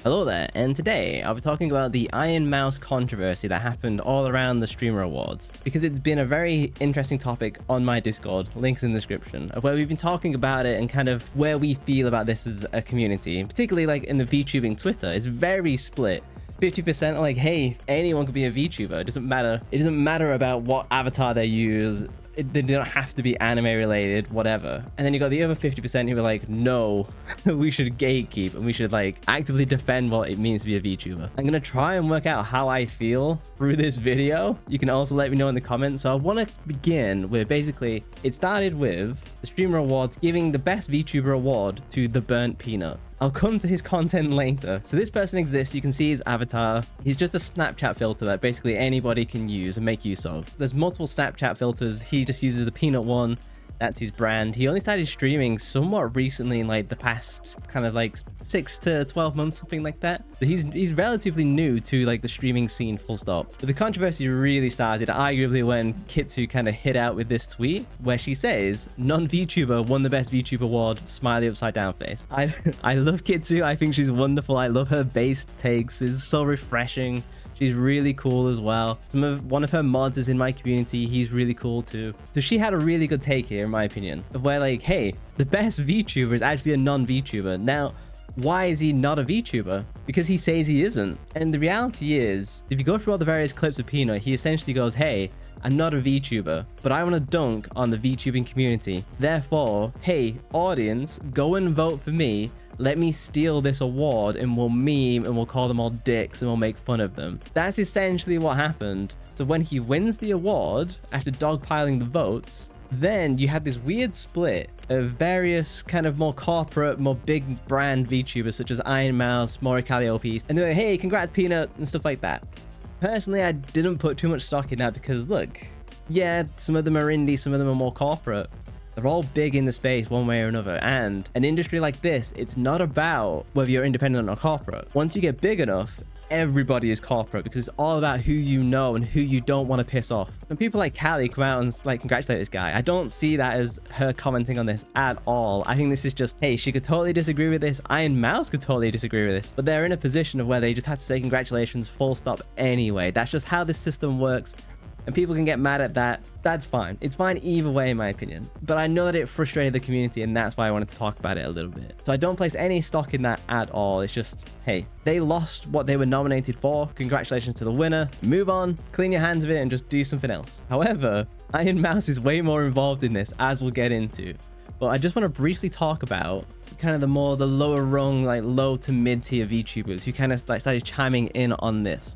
Hello there, and today I'll be talking about the IRONMOUSE controversy that happened all around the Streamer Awards, because it's been a very interesting topic on my Discord, links in the description, of where we've been talking about it and kind of where we feel about this as a community, particularly like in the VTubing Twitter. It's very split. 50% are like, hey, anyone could be a VTuber. It doesn't matter about what avatar they use. They don't have to be anime related, whatever. And then you got the other 50% who are like, no, we should gatekeep and we should like actively defend what it means to be a VTuber. I'm gonna try and work out how I feel through this video. You can also let me know in the comments. So I want to begin with basically, it started with the Streamer Awards giving the best VTuber award to the Burnt Peanut. I'll come to his content later. So this person exists. You can see his avatar. He's just a Snapchat filter that basically anybody can use and make use of. There's multiple Snapchat filters. He just uses the Peanut one. That's his brand. He only started streaming somewhat recently in like the past kind of like 6 to 12 months, something like that. So he's relatively new to like the streaming scene, full stop. But the controversy really started arguably when Kitsu kind of hit out with this tweet where she says, non-VTuber won the best VTuber award, smiley upside down face. I love Kitsu. I think she's wonderful. I love her based takes. It's so refreshing. She's really cool as well. One of her mods is in my community. He's really cool too. So she had a really good take here, in my opinion, of where like, hey, the best VTuber is actually a non-VTuber. Now, why is he not a VTuber? Because he says he isn't. And the reality is, if you go through all the various clips of Peanut, he essentially goes, hey, I'm not a VTuber, but I want to dunk on the VTubing community. Therefore, hey, audience, go and vote for me. Let me steal this award and we'll meme and we'll call them all dicks and we'll make fun of them. That's essentially what happened. So when he wins the award, after dogpiling the votes, then you have this weird split of various kind of more corporate, more big brand VTubers such as IRONMOUSE, Moricalliope, and they're like, hey, congrats Peanut and stuff like that. Personally, I didn't put too much stock in that because look, yeah, some of them are indie, some of them are more corporate. They're all big in the space one way or another. And an industry like this, it's not about whether you're independent or corporate. Once you get big enough, everybody is corporate because it's all about who you know and who you don't want to piss off. And people like Callie come out and like congratulate this guy. I don't see that as her commenting on this at all. I think this is just, hey, she could totally disagree with this. IRONMOUSE could totally disagree with this. But they're in a position of where they just have to say congratulations full stop anyway. That's just how this system works. And people can get mad at that. That's fine. It's fine either way, in my opinion. But I know that it frustrated the community, and that's why I wanted to talk about it a little bit. So I don't place any stock in that at all. It's just, hey, they lost what they were nominated for. Congratulations to the winner. Move on, clean your hands of it, and just do something else. However, IRONMOUSE is way more involved in this, as we'll get into. But I just want to briefly talk about kind of the lower rung, like low to mid tier VTubers who kind of like started chiming in on this.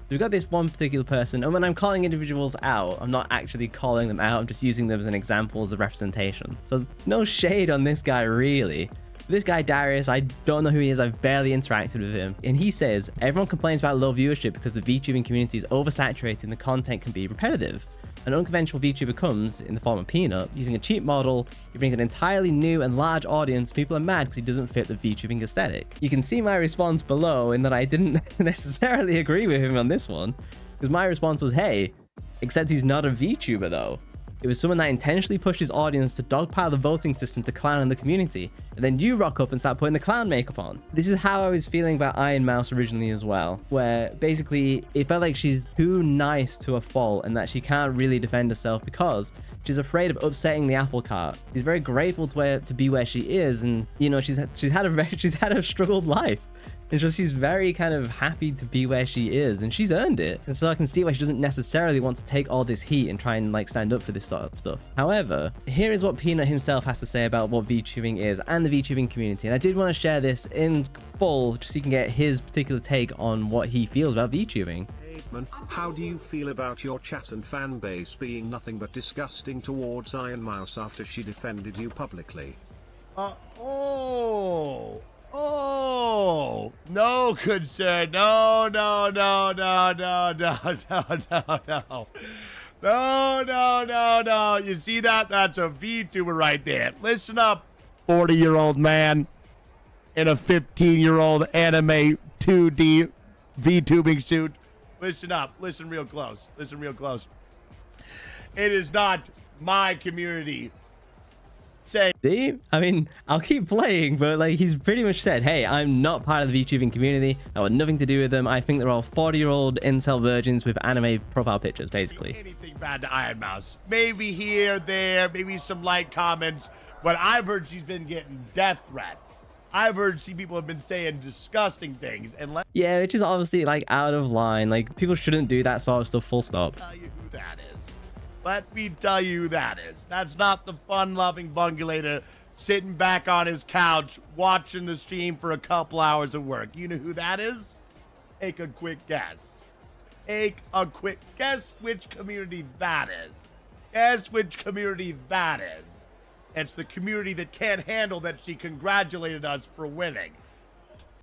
We've got this one particular person, and when I'm calling individuals out, I'm not actually calling them out, I'm just using them as an example, as a representation. So no shade on this guy, really. This guy, Darius, I don't know who he is, I've barely interacted with him. And he says, everyone complains about low viewership because the VTubing community is oversaturated and the content can be repetitive. An unconventional VTuber comes in the form of Peanut, using a cheap model. He brings an entirely new and large audience. People are mad because he doesn't fit the VTubing aesthetic. You can see my response below in that I didn't necessarily agree with him on this one, because my response was, hey, except he's not a VTuber though. It was someone that intentionally pushed his audience to dogpile the voting system to clown on the community, and then you rock up and start putting the clown makeup on. This is how I was feeling about IRONMOUSE originally as well, where basically it felt like she's too nice to a fault and that she can't really defend herself because she's afraid of upsetting the apple cart. She's very grateful to be where she is, and you know she's had a struggled life. It's just she's very kind of happy to be where she is, and she's earned it. And so I can see why she doesn't necessarily want to take all this heat and try and like stand up for this sort of stuff. However, here is what Peanut himself has to say about what VTubing is and the VTubing community. And I did want to share this in full just so you can get his particular take on what he feels about VTubing. How do you feel about your chat and fan base being nothing but disgusting towards IRONMOUSE after she defended you publicly? Oh, no, good sir. No. No. You see that? That's a VTuber right there. Listen up, 40-year-old man in a 15-year-old anime 2D VTubing suit. Listen up. Listen real close. It is not my community say. See? I mean, I'll keep playing, but like he's pretty much said, hey, I'm not part of the VTubing community. I want nothing to do with them. I think they're all 40-year-old incel virgins with anime profile pictures, basically. Anything bad to IRONMOUSE. Maybe here, there, maybe some light comments. But I've heard she's been getting death threats. I've heard people have been saying disgusting things. And yeah, which is obviously like out of line. Like people shouldn't do that sort of stuff, full stop. Tell you who that is. Let me tell you who that is. That's not the fun-loving bungulator sitting back on his couch watching the stream for a couple hours of work. You know who that is? Take a quick guess. Take a quick guess which community that is. Guess which community that is. It's the community that can't handle that she congratulated us for winning.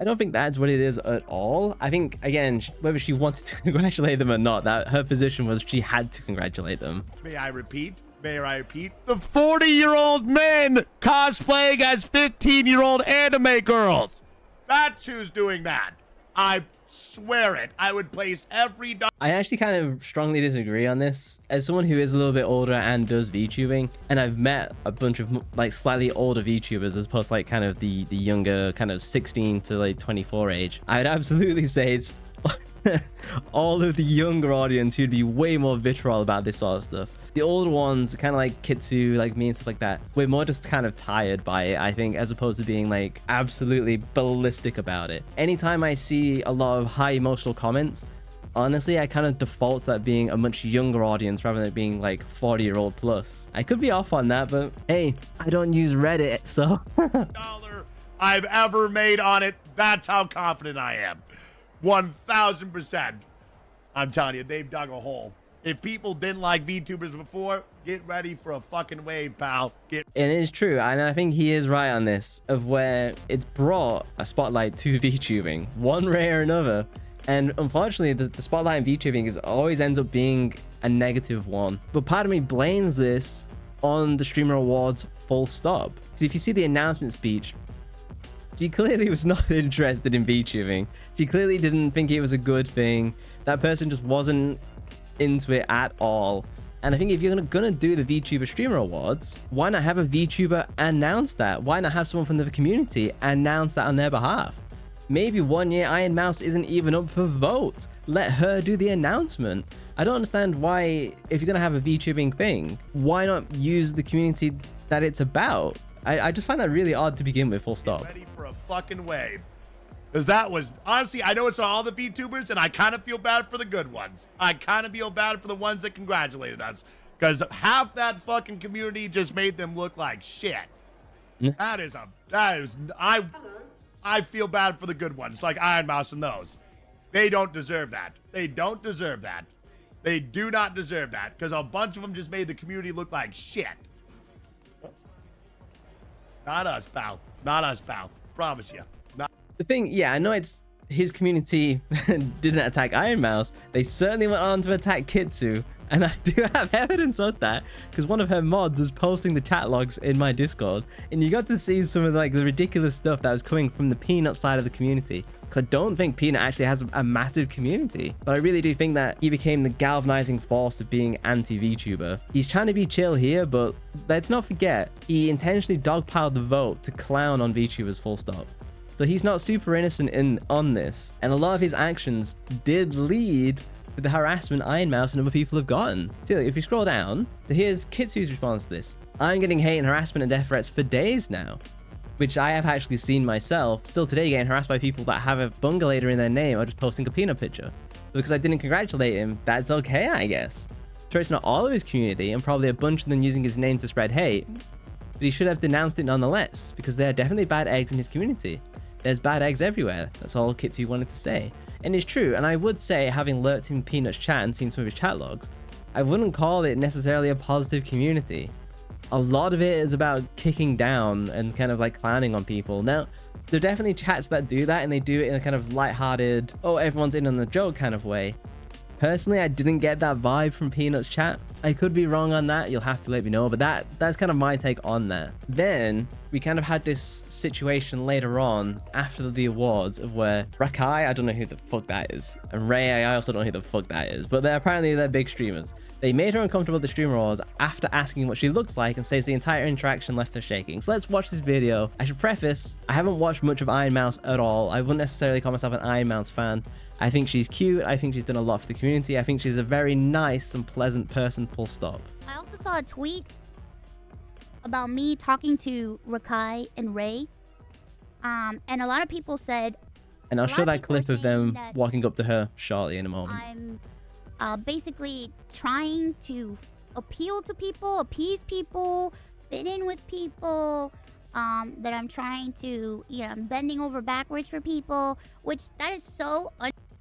I don't think that's what it is at all. I think, again, whether she wanted to congratulate them or not, that her position was she had to congratulate them. May I repeat? May I repeat? The 40-year-old men cosplaying as 15-year-old anime girls. That's who's doing that. I swear it. I would place every... I actually kind of strongly disagree on this. As someone who is a little bit older and does VTubing, and I've met a bunch of like slightly older VTubers as opposed to like kind of the younger kind of 16 to like 24 age, I would absolutely say it's all of the younger audience who'd be way more vitriol about this sort of stuff. The older ones, kind of like Kitsu, like me and stuff like that, we're more just kind of tired by it, I think, as opposed to being like absolutely ballistic about it. Anytime I see a lot of high emotional comments, honestly, I kind of default to that being a much younger audience rather than it being like 40-year-old plus. I could be off on that, but hey, I don't use Reddit, so... dollar I've ever made on it. That's how confident I am. 1,000%. I'm telling you, they've dug a hole. If people didn't like VTubers before, get ready for a fucking wave, pal. It Get ready for a fucking wave. Because that was, honestly, I know it's all the VTubers, and I kind of feel bad for the good ones. I kind of feel bad for the ones that congratulated us. Because half that fucking community just made them look like shit. I feel bad for the good ones, like IRONMOUSE and those. They don't deserve that. They don't deserve that. They do not deserve that. Because a bunch of them just made the community look like shit. Not us, pal. Not us, pal. Promise you. Not the thing, yeah, I know it's his community didn't attack IRONMOUSE. They certainly went on to attack Kitsu. And I do have evidence of that because one of her mods was posting the chat logs in my Discord, and you got to see some of like the ridiculous stuff that was coming from the Peanut side of the community. Because I don't think Peanut actually has a massive community, but I really do think that he became the galvanizing force of being anti-VTuber. He's trying to be chill here, but let's not forget he intentionally dogpiled the vote to clown on VTubers, full stop. So he's not super innocent on this, and a lot of his actions did lead to the harassment IRONMOUSE and other people have gotten. So if you scroll down, so here's Kitsu's response to this. I'm getting hate and harassment and death threats for days now, which I have actually seen myself. Still today getting harassed by people that have a bungalator in their name or just posting a peanut picture. But because I didn't congratulate him, that's okay, I guess. Sure, it's not all of his community and probably a bunch of them using his name to spread hate, but he should have denounced it nonetheless, because there are definitely bad eggs in his community. There's bad eggs everywhere. That's all Kitsu wanted to say. And it's true, and I would say, having lurked in Peanut's chat and seen some of his chat logs, I wouldn't call it necessarily a positive community. A lot of it is about kicking down and kind of like clowning on people. Now, there are definitely chats that do that, and they do it in a kind of lighthearted, oh, everyone's in on the joke kind of way. Personally, I didn't get that vibe from Peanut's chat. I could be wrong on that. You'll have to let me know. But that's kind of my take on that. Then we kind of had this situation later on after the awards of where Rakai, I don't know who the fuck that is, and Ray, I also don't know who the fuck that is, but they're big streamers. They made her uncomfortable at the Streamer Awards after asking what she looks like and says the entire interaction left her shaking. So let's watch this video. I should preface, I haven't watched much of IronMouse at all. I wouldn't necessarily call myself an IronMouse fan. I think she's cute. I think she's done a lot for the community. I think she's a very nice and pleasant person, full stop. I also saw a tweet about me talking to Rakai and Ray. And a lot of people said... And I'll show that clip of them walking up to her shortly in a moment. I'm basically trying to appeal to people, appease people, fit in with people, that I'm trying to, I'm bending over backwards for people, which that is so...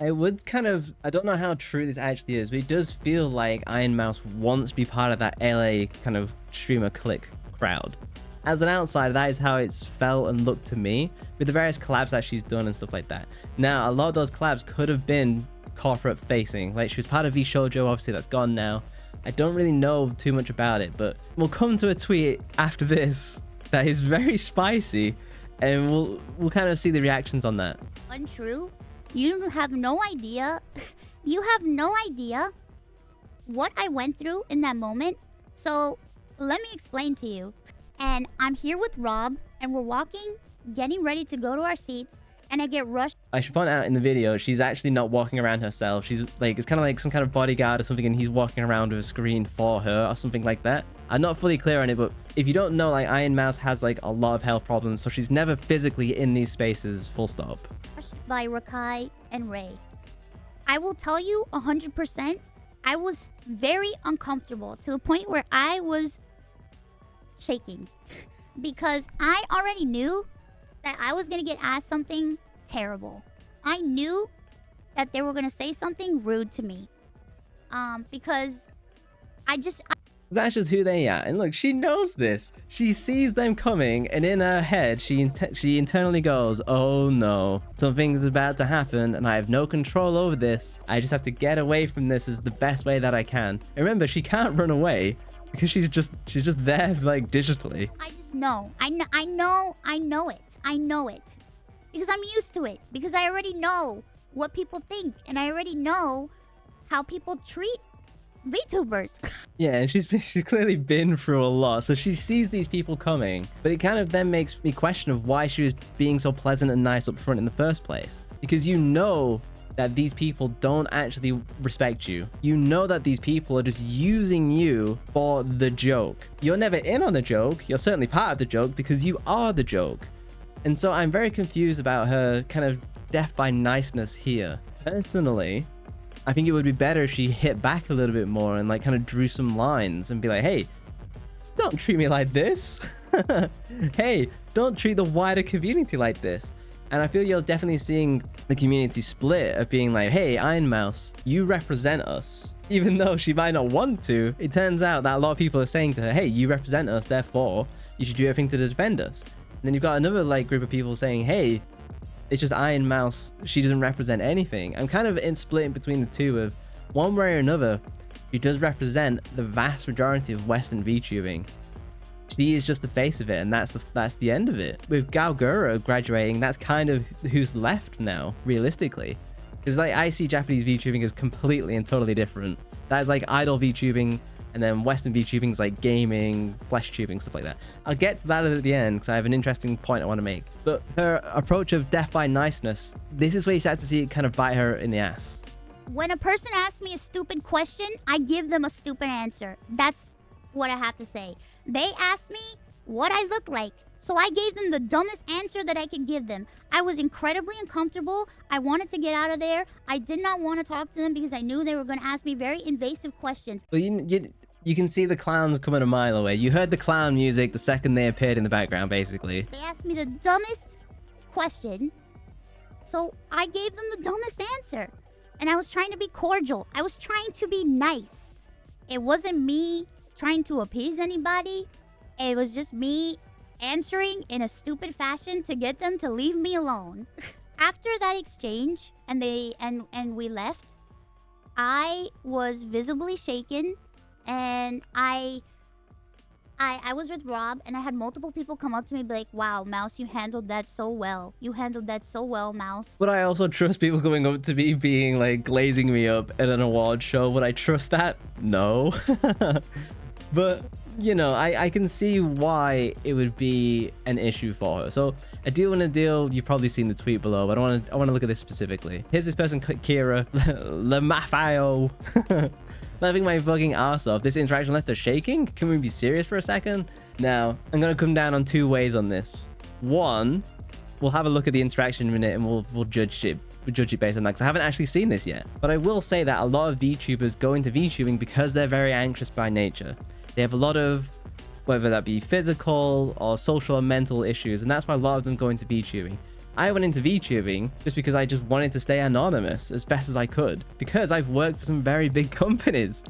I would kind of, I don't know how true this actually is, but it does feel like IronMouse wants to be part of that LA kind of streamer clique crowd. As an outsider, that is how it's felt and looked to me with the various collabs that she's done and stuff like that. Now, a lot of those collabs could have been corporate facing. Like, she was part of VShojo, obviously that's gone now. I don't really know too much about it, but we'll come to a tweet after this that is very spicy, and we'll kind of see the reactions on that. Untrue. You have no idea. You have no idea what I went through in that moment. So let me explain to you. And I'm here with Rob, and we're walking, getting ready to go to our seats, and I get rushed. I should point out in the video, she's actually not walking around herself. She's like, it's kind of like some kind of bodyguard or something, and he's walking around with a screen for her or something like that. I'm not fully clear on it, but if you don't know, like, IronMouse has like a lot of health problems, so she's never physically in these spaces, full stop. By Rakai and Ray. I will tell you 100%, I was very uncomfortable to the point where I was shaking because I already knew that I was going to get asked something terrible. I knew that they were going to say something rude to me because That's just who they are. And look, she knows this. She sees them coming, and in her head, she internally goes, oh no, something's about to happen, and I have no control over this. I just have to get away from this as the best way that I can. And remember, she can't run away because she's just there, like, digitally. I just know. I know it. Because I'm used to it. Because I already know what people think, and I already know how people treat VTubers. Yeah, and she's clearly been through a lot, so she sees these people coming, but it kind of then makes me question of why she was being so pleasant and nice up front in the first place. Because you know that these people don't actually respect you. You know that these people are just using you for the joke. You're never in on the joke. You're certainly part of the joke because you are the joke. And so I'm very confused about her kind of death by niceness here. Personally, I think it would be better if she hit back a little bit more and like kind of drew some lines and be like, hey, don't treat me like this. Hey, don't treat the wider community like this. And I feel you're definitely seeing the community split of being like, hey, IronMouse, you represent us. Even though she might not want to, it turns out that a lot of people are saying to her, hey, you represent us, therefore you should do everything to defend us. And then you've got another like group of people saying, hey, it's just IronMouse, she doesn't represent anything. I'm kind of splitting between the two of one way or another, she does represent the vast majority of Western VTubing. She is just the face of it, and that's the end of it. With Gaogura graduating, that's kind of who's left now, realistically. Because like I see Japanese VTubing as completely and totally different. That is like idol VTubing, and then Western VTubing is like gaming, flesh tubing, stuff like that. I'll get to that at the end because I have an interesting point I want to make. But her approach of death by niceness, this is where you start to see it kind of bite her in the ass. When a person asks me a stupid question, I give them a stupid answer. That's what I have to say. They asked me what I look like, so I gave them the dumbest answer that I could give them. I was incredibly uncomfortable. I wanted to get out of there. I did not want to talk to them because I knew they were going to ask me very invasive questions. But you can see the clowns coming a mile away. You heard the clown music the second they appeared in the background, basically. They asked me the dumbest question, so I gave them the dumbest answer. And I was trying to be cordial. I was trying to be nice. It wasn't me trying to appease anybody. It was just me answering in a stupid fashion to get them to leave me alone. After that exchange and we left, I was visibly shaken, and I was with Rob, and I had multiple people come up to me and be like, wow, Mouse, you handled that so well. You handled that so well, Mouse. Would I also trust people going up to me being like glazing me up at an award show? Would I trust that? No. But, you know, I can see why it would be an issue for her. So a deal and a deal, you've probably seen the tweet below, but I want to look at this specifically. Here's this person, Kira, Lamafio. Laughing my fucking ass off. This interaction left her shaking? Can we be serious for a second? Now, I'm going to come down on 2 ways on this. One, we'll have a look at the interaction in a minute and we'll judge it. We'll judge it based on that, because I haven't actually seen this yet. But I will say that a lot of VTubers go into VTubing because they're very anxious by nature. They have a lot of, whether that be physical or social or mental issues, and that's why a lot of them go into VTubing. I went into VTubing just because I just wanted to stay anonymous as best as I could, because I've worked for some very big companies.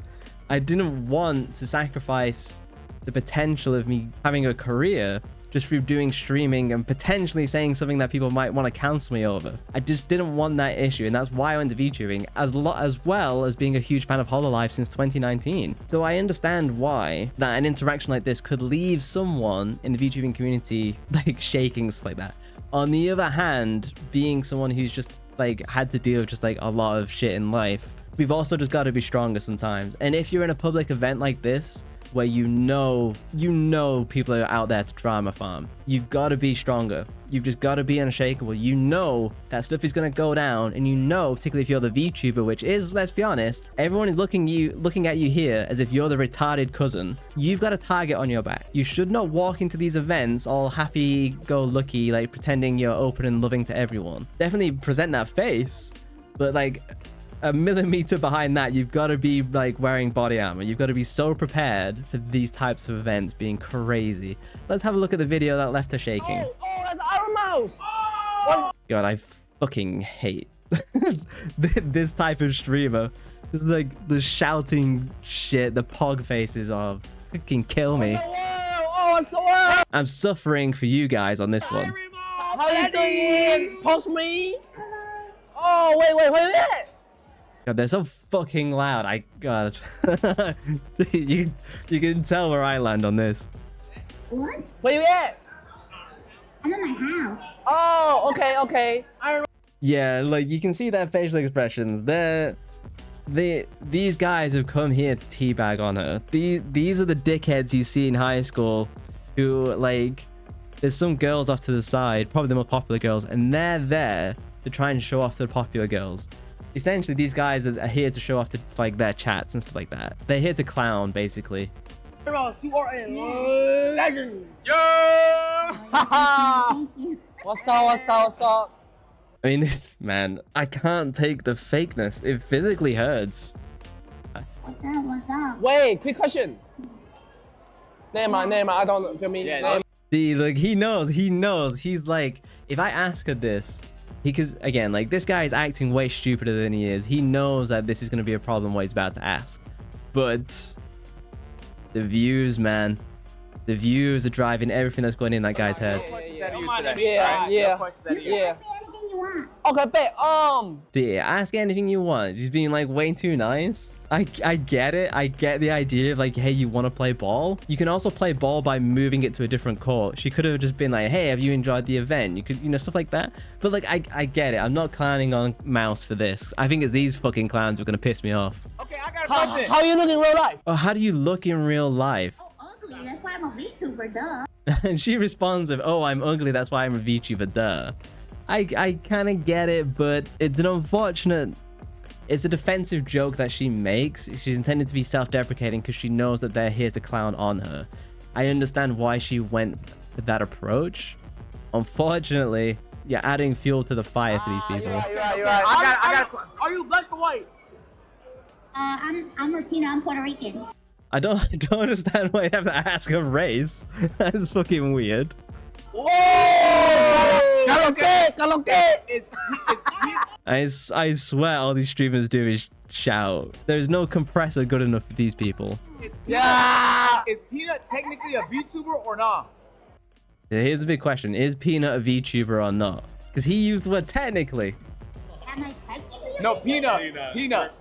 I didn't want to sacrifice the potential of me having a career just through doing streaming and potentially saying something that people might want to cancel me over. I just didn't want that issue, and that's why I went to VTubing, as well as being a huge fan of Hololive since 2019. So I understand why that an interaction like this could leave someone in the VTubing community like shaking, stuff like that. On the other hand, being someone who's just like had to deal with just like a lot of shit in life, we've also just got to be stronger sometimes. And if you're in a public event like this, where you know people are out there to drama farm, you've got to be stronger. You've just got to be unshakable. You know that stuff is going to go down, and you know, particularly if you're the VTuber, which is, let's be honest, everyone is looking at you here as if you're the retarded cousin. You've got a target on your back. You should not walk into these events all happy-go-lucky, like pretending you're open and loving to everyone. Definitely present that face, but like a millimeter behind that, you've got to be like wearing body armor. You've got to be so prepared for these types of events being crazy. Let's have a look at the video that left her shaking. Oh, that's IRONMOUSE! Oh! God, I fucking hate this type of streamer. Just like the shouting shit, the pog faces of fucking kill me. Oh, it's the world! I'm suffering for you guys on this one. How you doing? Post me? Oh, wait. God, they're so fucking loud. God. you can tell where I land on this. What? Where you at? I'm in my house. Oh, okay. Yeah, like you can see their facial expressions. These guys have come here to teabag on her. These are the dickheads you see in high school who, like, there's some girls off to the side, probably the more popular girls, and they're there to try and show off to the popular girls. Essentially, these guys are here to show off to like their chats and stuff like that. They're here to clown, basically. You are a legend. Thank you. What's up? I mean, this man, I can't take the fakeness. It physically hurts. What's up? Wait, quick question. Never mind. I don't feel me. Yeah, See, look, he knows. He's like, if I ask her this, because again, like this guy is acting way stupider than he is. He knows that this is going to be a problem what he's about to ask. But the views, man, the views are driving everything that's going in that guy's head. Yeah. Anything you want. Okay, bet. See, ask anything you want. He's being like way too nice. I get it. I get the idea of like, hey, you want to play ball? You can also play ball by moving it to a different court. She could have just been like, hey, have you enjoyed the event? You could, stuff like that. But like, I get it. I'm not clowning on Mouse for this. I think it's these fucking clowns who are going to piss me off. Okay, I got a question. How you look in real life? Oh, how do you look in real life? Oh, ugly. That's why I'm a VTuber, duh. And she responds with, oh, I'm ugly. That's why I'm a VTuber, duh. I kind of get it, but it's an unfortunate... It's a defensive joke that she makes. She's intended to be self-deprecating because she knows that they're here to clown on her. I understand why she went with that approach. Unfortunately, you're adding fuel to the fire for these people. You're right. Are you black or white? I'm Latino. I'm Puerto Rican. I don't understand why you have to ask her race. That's fucking weird. Whoa! I swear all these streamers do is shout. There's no compressor good enough for these people. Is Peanut technically a VTuber or not? Here's a big question. Is Peanut a VTuber or not? Because he used the word technically. Am I technically a No, VTuber? Peanut.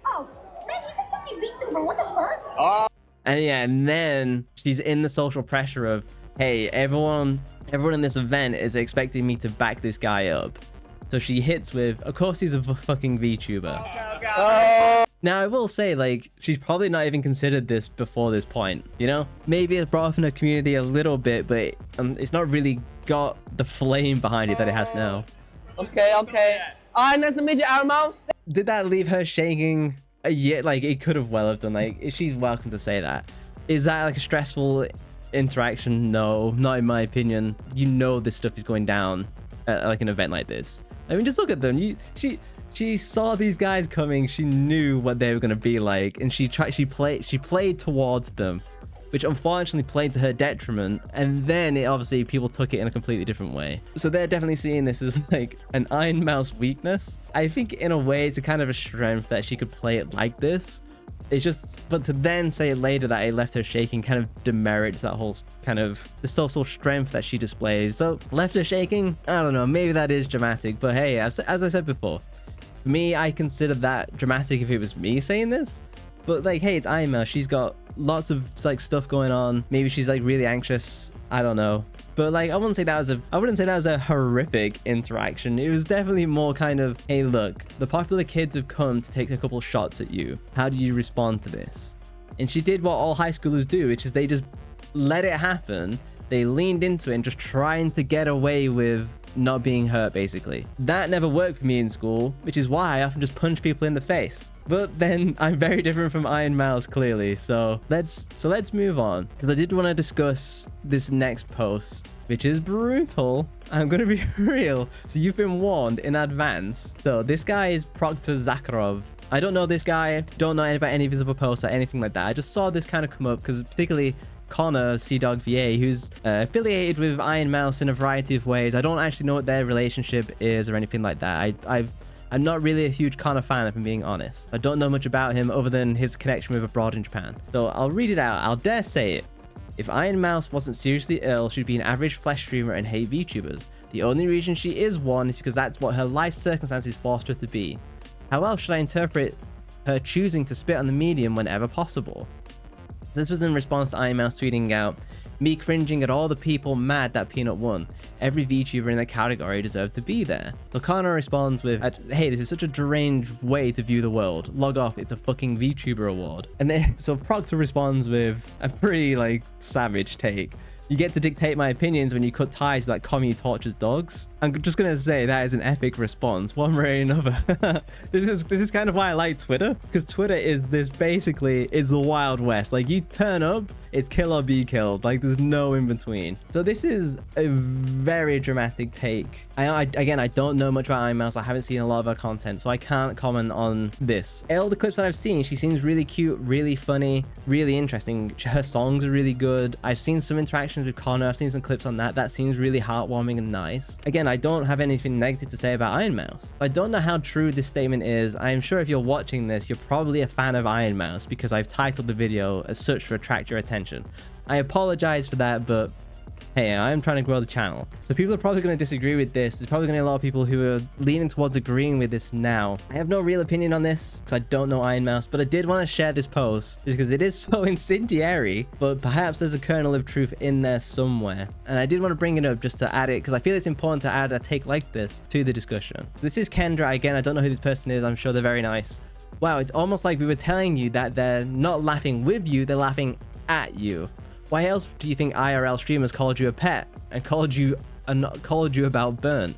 Oh, man, he's a fucking VTuber. What the fuck? And yeah, and then she's in the social pressure of, hey, everyone in this event is expecting me to back this guy up. So she hits with, of course he's a fucking VTuber. Now I will say, like, she's probably not even considered this before this point, you know? Maybe it's brought up in the community a little bit, but it's not really got the flame behind it that it has now. Okay. Alright, nice to meet you, IRONMOUSE. Did that leave her shaking? Yeah, like, it could have well have done. Like, she's welcome to say that. Is that like a stressful interaction? No, not in my opinion. You know this stuff is going down at like an event like this. I mean, just look at them. She saw these guys coming. She knew what they were going to be like, and she played towards them, which unfortunately played to her detriment. And then obviously people took it in a completely different way. So they're definitely seeing this as like an IRONMOUSE weakness. I think in a way it's a kind of a strength that she could play it like this. It's just, but to then say later that it left her shaking kind of demerits that whole kind of the social strength that she displayed. So left her shaking, I don't know, maybe that is dramatic, but hey, as I said before, for me, I consider that dramatic if it was me saying this. But like, hey, it's IRONMOUSE. She's got lots of like stuff going on. Maybe she's like really anxious. I don't know. But like, I wouldn't say that was a horrific interaction. It was definitely more kind of, hey, look, the popular kids have come to take a couple shots at you. How do you respond to this? And she did what all high schoolers do, which is they just let it happen. They leaned into it and just trying to get away with not being hurt, basically. That never worked for me in school, which is why I often just punch people in the face. But then I'm very different from IRONMOUSE, clearly. So let's move on, because I did want to discuss this next post, which is brutal. I'm gonna be real. So you've been warned in advance. So this guy is Proctor Zakharov. I don't know this guy, don't know about any of his other posts or anything like that. I just saw this kind of come up because particularly Connor CDogVA, who's affiliated with IRONMOUSE in a variety of ways. I don't actually know what their relationship is or anything like that. I'm not really a huge Connor fan, if I'm being honest. I don't know much about him other than his connection with abroad in Japan. So I'll read it out. I'll dare say it. If IRONMOUSE wasn't seriously ill, she'd be an average flesh streamer and hate VTubers. The only reason she is one is because that's what her life circumstances forced her to be. How else should I interpret her choosing to spit on the medium whenever possible? This was in response to IRONMOUSE tweeting out, me cringing at all the people mad that Peanut won. Every VTuber in the category deserved to be there. So Connor responds with, hey, this is such a deranged way to view the world. Log off, it's a fucking VTuber award. And then, so Proctor responds with a pretty, like, savage take. You get to dictate my opinions when you cut ties like commie tortures dogs. I'm just gonna say that is an epic response, one way or another. This is kind of why I like Twitter, because Twitter is basically the Wild West. Like, you turn up, it's kill or be killed. Like, there's no in between. So this is a very dramatic take. Again, I don't know much about IRONMOUSE. I haven't seen a lot of her content, so I can't comment on this. All the clips that I've seen, she seems really cute, really funny, really interesting. Her songs are really good. I've seen some interactions with Connor. I've seen some clips on that. That seems really heartwarming and nice. Again, I don't have anything negative to say about IRONMOUSE. I don't know how true this statement is. I am sure if you're watching this, you're probably a fan of IRONMOUSE because I've titled the video as such to attract your attention. I apologize for that, but hey, I'm trying to grow the channel. So people are probably going to disagree with this. There's probably going to be a lot of people who are leaning towards agreeing with this now. I have no real opinion on this because I don't know IRONMOUSE, but I did want to share this post just because it is so incendiary, but perhaps there's a kernel of truth in there somewhere. And I did want to bring it up just to add it because I feel it's important to add a take like this to the discussion. This is Kendra. Again, I don't know who this person is. I'm sure they're very nice. Wow, it's almost like we were telling you that they're not laughing with you, they're laughing at you. Why else do you think IRL streamers called you a pet and called you about burnt?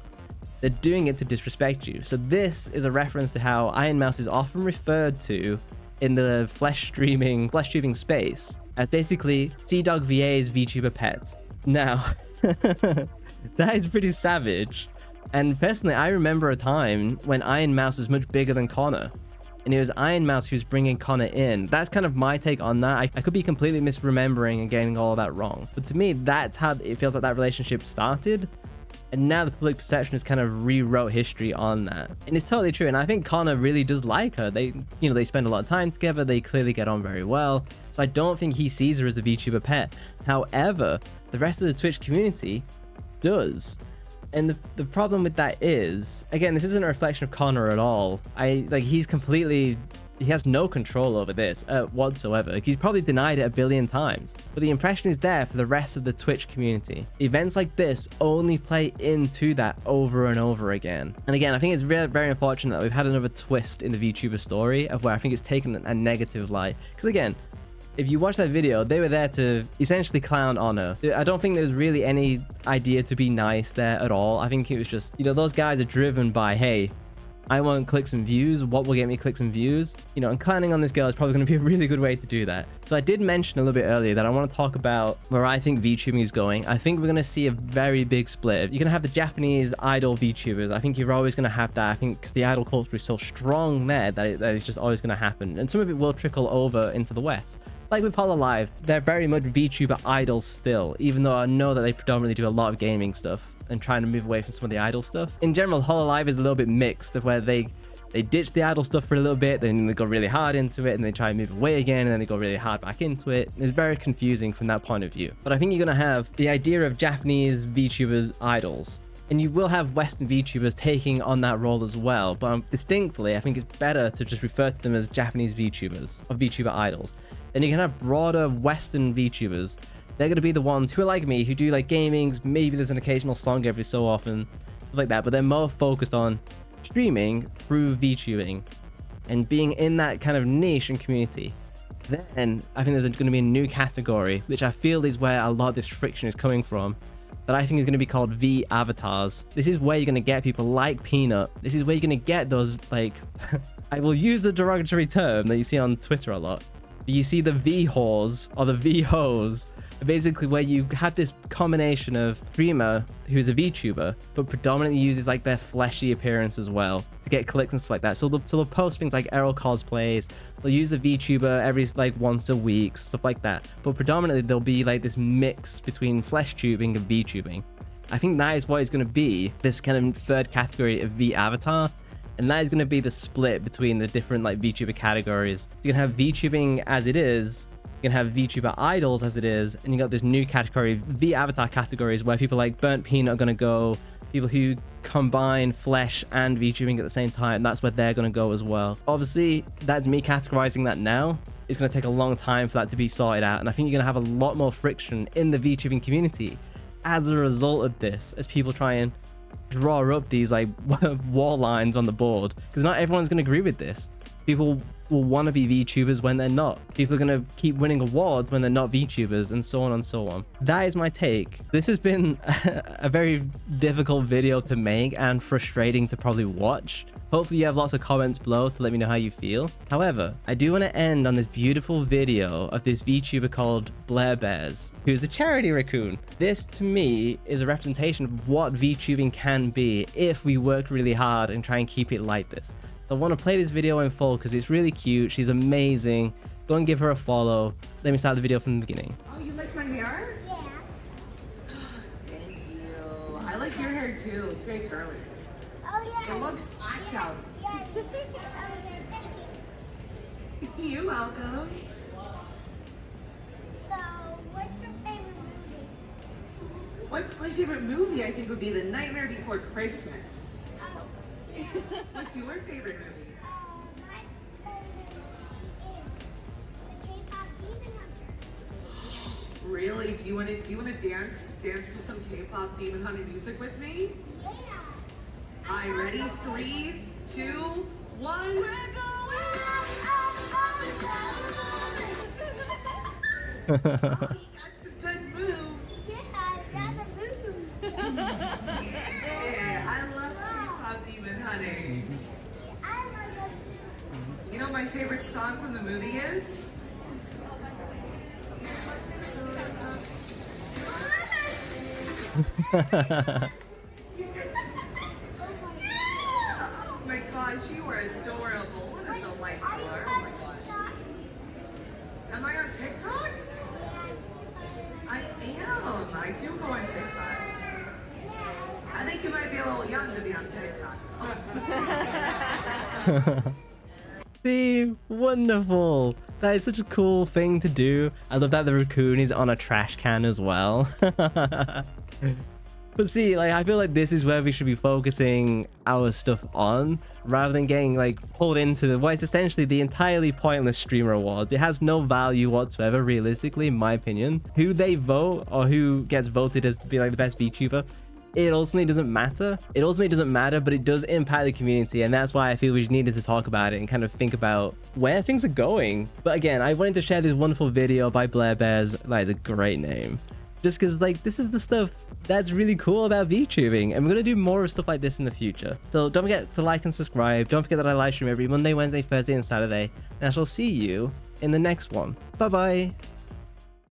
They're doing it to disrespect you. So this is a reference to how IRONMOUSE is often referred to in the flesh tubing space as basically CDogVA's VTuber pet. Now, that is pretty savage. And personally, I remember a time when IRONMOUSE was much bigger than Connor. And it was IRONMOUSE who's bringing Connor in. That's kind of my take on that. I could be completely misremembering and getting all of that wrong. But to me, that's how it feels like that relationship started. And now the public perception has kind of rewrote history on that. And it's totally true. And I think Connor really does like her. They spend a lot of time together. They clearly get on very well. So I don't think he sees her as the VTuber pet. However, the rest of the Twitch community does. And the problem with that is, again, this isn't a reflection of Connor at all. He has no control over this whatsoever. He's probably denied it a billion times, but the impression is there for the rest of the Twitch community. Events like this only play into that over and over again. And again, I think it's very, very unfortunate that we've had another twist in the VTuber story of where I think it's taken a negative light. Because again, if you watch that video, they were there to essentially clown Honor. I don't think there was really any idea to be nice there at all. I think it was just, you know, those guys are driven by, hey, I want clicks and views. What will get me clicks and views? You know, and clowning on this girl is probably going to be a really good way to do that. So I did mention a little bit earlier that I want to talk about where I think VTubing is going. I think we're going to see a very big split. You're going to have the Japanese idol VTubers. I think you're always going to have that. I think because the idol culture is so strong there that it's just always going to happen. And some of it will trickle over into the West. Like with Hololive, they're very much VTuber idols still, even though I know that they predominantly do a lot of gaming stuff and trying to move away from some of the idol stuff. In general, Hololive is a little bit mixed of where they ditch the idol stuff for a little bit, then they go really hard into it, and they try and move away again, and then they go really hard back into it. It's very confusing from that point of view. But I think you're going to have the idea of Japanese VTubers idols, and you will have Western VTubers taking on that role as well. But distinctly, I think it's better to just refer to them as Japanese VTubers or VTuber idols. Then you can have broader Western VTubers. They're going to be the ones who are like me, who do like gamings. Maybe there's an occasional song every so often, stuff like that. But they're more focused on streaming through VTubing and being in that kind of niche and community. Then I think there's going to be a new category, which I feel is where a lot of this friction is coming from, that I think is going to be called V avatars. This is where you're going to get people like Peanut. This is where you're going to get those, like, I will use the derogatory term that you see on Twitter a lot. You see the V whores or the V hoes, basically where you have this combination of streamer who's a VTuber, but predominantly uses like their fleshy appearance as well to get clicks and stuff like that. So they'll post things like Errol cosplays. They'll use the VTuber every like once a week, stuff like that. But predominantly there'll be like this mix between flesh tubing and VTubing. I think that is what is going to be this kind of third category of V avatar. And that is going to be the split between the different like VTuber categories. You can have VTubing as it is, you can have VTuber idols as it is, and you got this new category, V avatar categories, where people like Burnt Peanut are going to go, people who combine flesh and VTubing at the same time, that's where they're going to go as well. Obviously, that's me categorizing that now. It's going to take a long time for that to be sorted out, and I think you're going to have a lot more friction in the VTubing community as a result of this, as people try and draw up these like wall lines on the board, because not everyone's going to agree with this. People will want to be VTubers when they're not. People are going to keep winning awards when they're not VTubers, and so on and so on. That is my take. This has been a very difficult video to make and frustrating to probably watch. Hopefully you have lots of comments below to let me know how you feel. However, I do want to end on this beautiful video of this VTuber called Blair Bears, who's the charity raccoon. This to me is a representation of what VTubing can be if we work really hard and try and keep it like this. I want to play this video in full because it's really cute. She's amazing. Go and give her a follow. Let me start the video from the beginning. Oh, you like my hair? Yeah. Thank you. I like your hair too. It's very curly. Oh, yeah. It looks awesome. Yeah. Thank you. You're welcome. So, what's your favorite movie? What's my favorite movie? I think would be The Nightmare Before Christmas. What's your favorite movie? My favorite is the K-pop Demon Hunter. Really? Do you want to dance to some K-pop Demon Hunter music with me? Yeah. All right, ready? 3, 2, 1. We're Oh, that's the good move. yeah, I got the move. Yeah, I love K-pop Demon Hunter. I love that too. You know what my favorite song from the movie is? Oh my gosh, you are adorable. What a delightful. Oh my gosh. Am I on TikTok? I am. I do go on TikTok. I think you might be a little young to be on TikTok. See, wonderful. That is such a cool thing to do. I love that the raccoon is on a trash can as well. But see, like, I feel like this is where we should be focusing our stuff on, rather than getting like pulled into what is essentially the entirely pointless Streamer Awards. It has no value whatsoever, realistically, in my opinion. Who they vote or who gets voted as to be like the best VTuber, it ultimately doesn't matter. It ultimately doesn't matter, but it does impact the community, and that's why I feel we needed to talk about it and kind of think about where things are going. But again, I wanted to share this wonderful video by Blair Bears. That is a great name. Just because, like, this is the stuff that's really cool about VTubing, and we're going to do more of stuff like this in the future. So don't forget to like and subscribe. Don't forget that I live stream every Monday, Wednesday, Thursday, and Saturday, and I shall see you in the next one. Bye-bye.